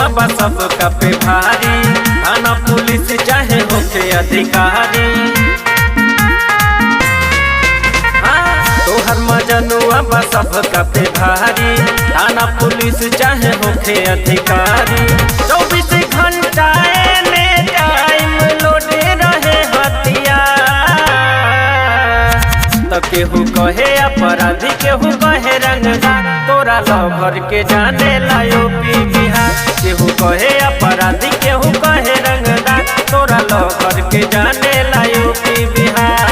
अब सबका पे भारी, थाना पुलिस चाहे होके अधिकारी। तोहर मजनुआ बा सबका पे भारी, थाना पुलिस चाहे होके अधिकारी। 24 घंटा एने टाइम लोडे रहे हथियार। तो केहू कहे अपराधी केहू कहे रंगदार, तोरा लवर के जाने ला यूपी बिहार। केहू कहे अपराधी केहू कहे रंगदार, तोरा लवर के जाने ला यूपी बिहार।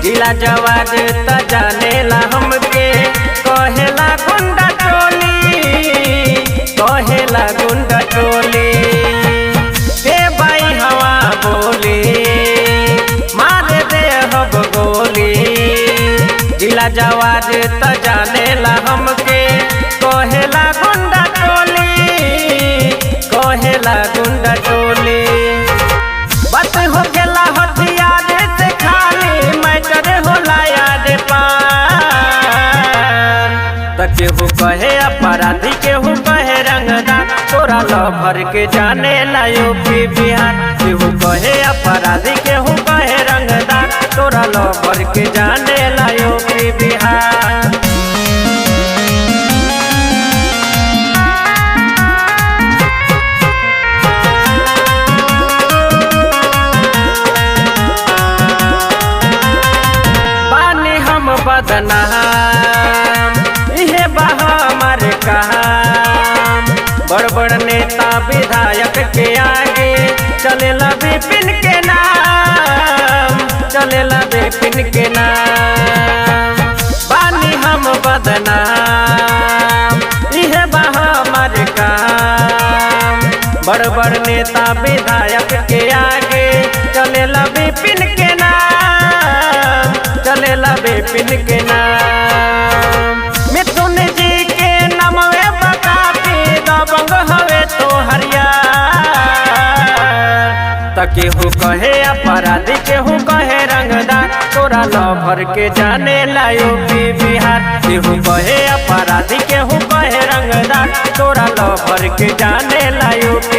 जिला जवान त जानेला हमके, कहेला गुंडा टोली, कहेला गुंडा टोली। के बाई हवा बोली मार दे हब गोली। जिला जवान त जानेला हमके, कहेला गुंडा टोली, कहेला गुंडा टोली। बात हो गेला हथियार से खाली मैटर होला याद पार। त केहू कहे अपराधी केहू कहे रंगदार, तोरा लवर के जाने ला यूपी बिहार। केहू कहे अपराधी केहू कहे रंगदार, तोरा लवर के जाने ला यूपी बिहार। बदनाम इहे बा हमर काम, बड़ बड़ नेता विधायक के आगे चलेला विपिन के नाम, चलेला विपिन के नाम। बानी हम बदनाम इहे बा हमर काम, बड़ बड़ नेता विधायक के आगे चलेला विपिन के नाम, चलेला विपिन के नाम। मिथुन जी के नामवे बकाती दबंग हवे तो हरियार। त केहू कहे अपराधी केहू कहे रंगदार, तोरा लवर के जाने ला यूपी बिहार। केहू कहे अपराधी केहू कहे रंगदार, तोरा लवर के जाने ला यूपी